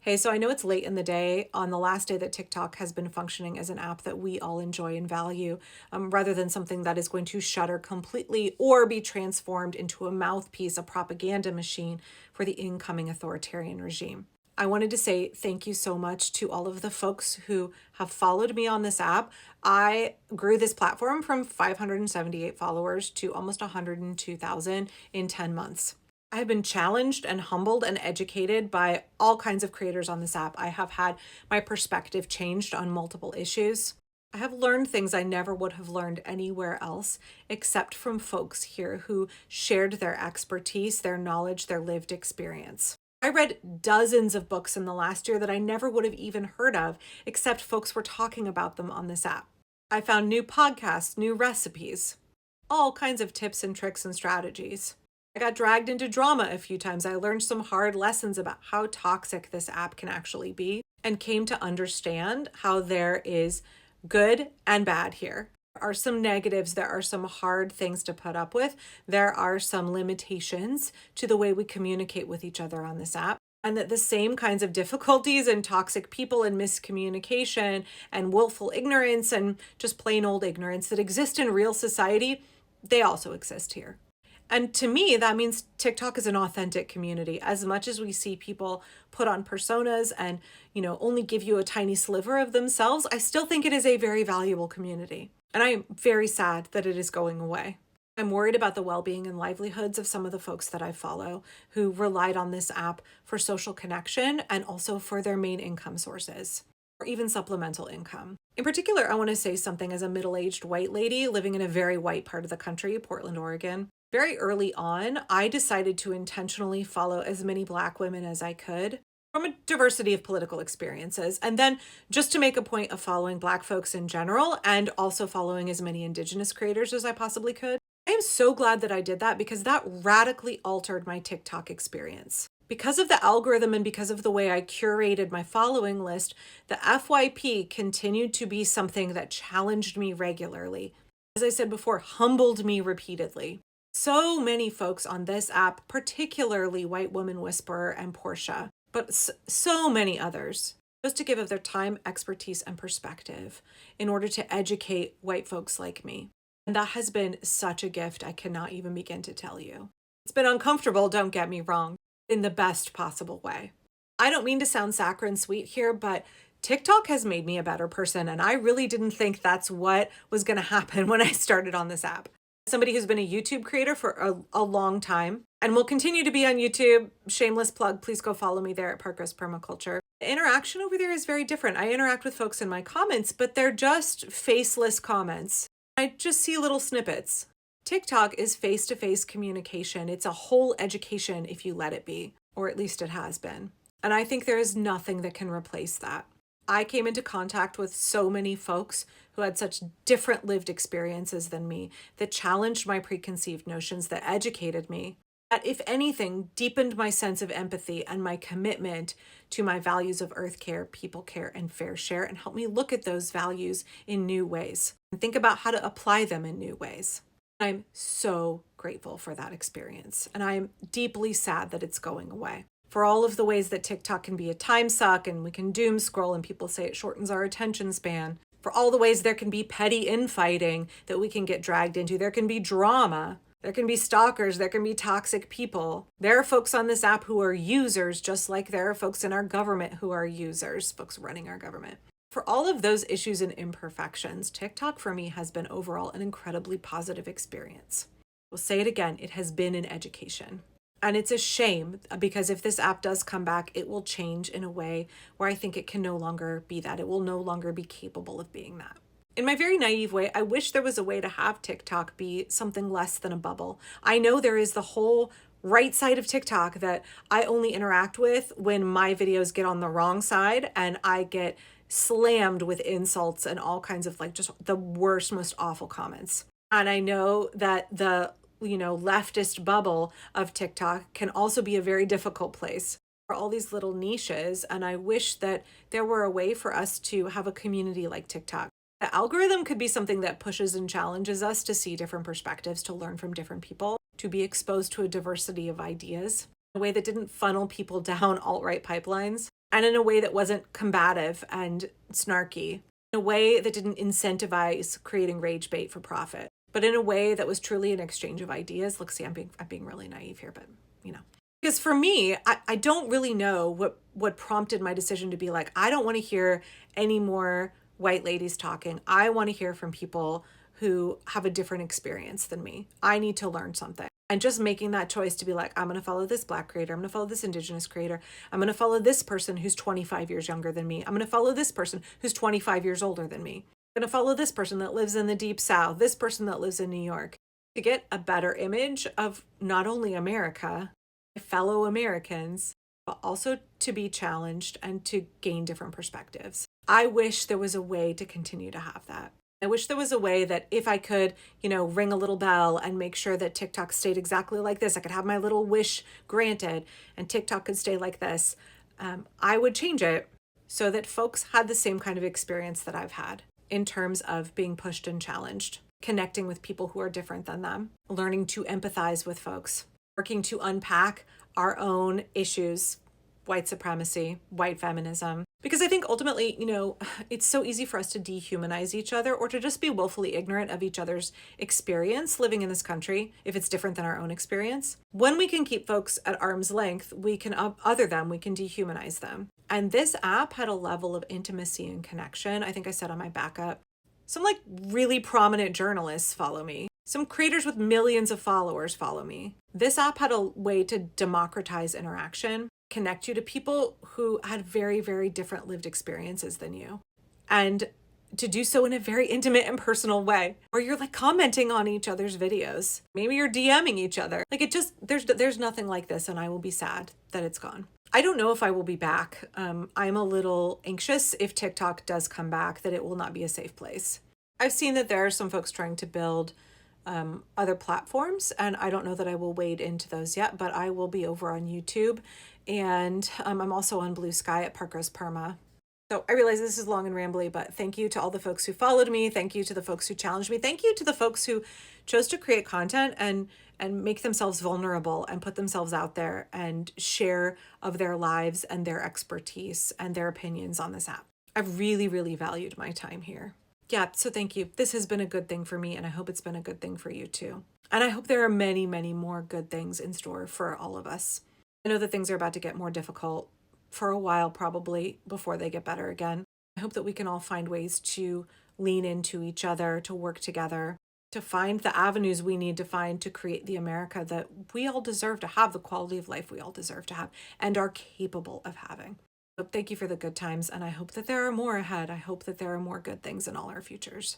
Hey, so I know it's late in the day on the last day that TikTok has been functioning as an app that we all enjoy and value, rather than something that is going to shutter completely or be transformed into a mouthpiece, a propaganda machine for the incoming authoritarian regime. I wanted to say thank you so much to all of the folks who have followed me on this app. I grew this platform from 578 followers to almost 102,000 in 10 months. I have been challenged and humbled and educated by all kinds of creators on this app. I have had my perspective changed on multiple issues. I have learned things I never would have learned anywhere else except from folks here who shared their expertise, their knowledge, their lived experience. I read dozens of books in the last year that I never would have even heard of, except folks were talking about them on this app. I found new podcasts, new recipes, all kinds of tips and tricks and strategies. I got dragged into drama a few times. I learned some hard lessons about how toxic this app can actually be and came to understand how there is good and bad here. There are some negatives, there are some hard things to put up with, there are some limitations to the way we communicate with each other on this app. And that the same kinds of difficulties and toxic people and miscommunication and willful ignorance and just plain old ignorance that exist in real society, they also exist here. And to me, that means TikTok is an authentic community. As much as we see people put on personas and, only give you a tiny sliver of themselves, I still think it is a very valuable community. And I am very sad that it is going away. I'm worried about the well-being and livelihoods of some of the folks that I follow who relied on this app for social connection and also for their main income sources, or even supplemental income. In particular, I want to say something as a middle-aged white lady living in a very white part of the country, Portland, Oregon. Very early on, I decided to intentionally follow as many Black women as I could from a diversity of political experiences. And then just to make a point of following Black folks in general and also following as many Indigenous creators as I possibly could. I am so glad that I did that because that radically altered my TikTok experience. Because of the algorithm and because of the way I curated my following list, the FYP continued to be something that challenged me regularly. As I said before, humbled me repeatedly. So many folks on this app, particularly White Woman Whisperer and Portia, but so many others, chose to give of their time, expertise, and perspective in order to educate white folks like me. And that has been such a gift I cannot even begin to tell you. It's been uncomfortable, don't get me wrong, in the best possible way. I don't mean to sound saccharine sweet here, but TikTok has made me a better person, and I really didn't think that's what was going to happen when I started on this app. Somebody who's been a YouTube creator for a long time and will continue to be on YouTube. Shameless plug, please go follow me there at Parkrose Permaculture. The interaction over there is very different. I interact with folks in my comments, but they're just faceless comments. I just see little snippets. TikTok is face-to-face communication. It's a whole education if you let it be, or at least it has been. And I think there is nothing that can replace that. I came into contact with so many folks who had such different lived experiences than me that challenged my preconceived notions, that educated me, that if anything, deepened my sense of empathy and my commitment to my values of earth care, people care, and fair share, and helped me look at those values in new ways and think about how to apply them in new ways. I'm so grateful for that experience, and I am deeply sad that it's going away. For all of the ways that TikTok can be a time suck and we can doom scroll and people say it shortens our attention span. For all the ways there can be petty infighting that we can get dragged into. There can be drama. There can be stalkers. There can be toxic people. There are folks on this app who are users, just like there are folks in our government who are users, folks running our government. For all of those issues and imperfections, TikTok for me has been overall an incredibly positive experience. We'll say it again, it has been an education. And it's a shame because if this app does come back, it will change in a way where I think it can no longer be that. It will no longer be capable of being that. In my very naive way, I wish there was a way to have TikTok be something less than a bubble. I know there is the whole right side of TikTok that I only interact with when my videos get on the wrong side and I get slammed with insults and all kinds of just the worst, most awful comments. And I know that the leftist bubble of TikTok can also be a very difficult place for all these little niches. And I wish that there were a way for us to have a community like TikTok. The algorithm could be something that pushes and challenges us to see different perspectives, to learn from different people, to be exposed to a diversity of ideas in a way that didn't funnel people down alt-right pipelines. and in a way that wasn't combative and snarky, in a way that didn't incentivize creating rage bait for profit, but in a way that was truly an exchange of ideas. Look, see, I'm being really naive here, but you know. Because for me, I don't really know what prompted my decision to be like, I don't want to hear any more white ladies talking. I want to hear from people who have a different experience than me. I need to learn something. And just making that choice to be like, I'm going to follow this Black creator. I'm going to follow this Indigenous creator. I'm going to follow this person who's 25 years younger than me. I'm going to follow this person who's 25 years older than me. I'm going to follow this person that lives in the Deep South, this person that lives in New York, to get a better image of not only America, fellow Americans, but also to be challenged and to gain different perspectives. I wish there was a way to continue to have that. I wish there was a way that if I could, ring a little bell and make sure that TikTok stayed exactly like this, I could have my little wish granted and TikTok could stay like this. I would change it so that folks had the same kind of experience that I've had in terms of being pushed and challenged, connecting with people who are different than them, learning to empathize with folks, working to unpack our own issues, white supremacy, white feminism. Because I think ultimately, it's so easy for us to dehumanize each other or to just be willfully ignorant of each other's experience living in this country if it's different than our own experience. When we can keep folks at arm's length, we can other them, we can dehumanize them. And this app had a level of intimacy and connection. I think I said on my backup, some really prominent journalists follow me. Some creators with millions of followers follow me. This app had a way to democratize interaction, connect you to people who had very, very different lived experiences than you, and to do so in a very intimate and personal way, where you're commenting on each other's videos. Maybe you're DMing each other. There's nothing like this, and I will be sad that it's gone. I don't know if I will be back. I'm a little anxious if TikTok does come back, that it will not be a safe place. I've seen that there are some folks trying to build other platforms, and I don't know that I will wade into those yet, but I will be over on YouTube, and I'm also on Blue Sky at Parker's Perma. So I realize this is long and rambly, but thank you to all the folks who followed me. Thank you to the folks who challenged me. Thank you to the folks who chose to create content and make themselves vulnerable and put themselves out there and share of their lives and their expertise and their opinions on this app. I've really, really valued my time here. Yeah, so thank you. This has been a good thing for me, and I hope it's been a good thing for you too. And I hope there are many, many more good things in store for all of us. I know that things are about to get more difficult for a while, probably, before they get better again. I hope that we can all find ways to lean into each other, to work together, to find the avenues we need to find to create the America that we all deserve to have, the quality of life we all deserve to have and are capable of having. Thank you for the good times, and I hope that there are more ahead. I hope that there are more good things in all our futures.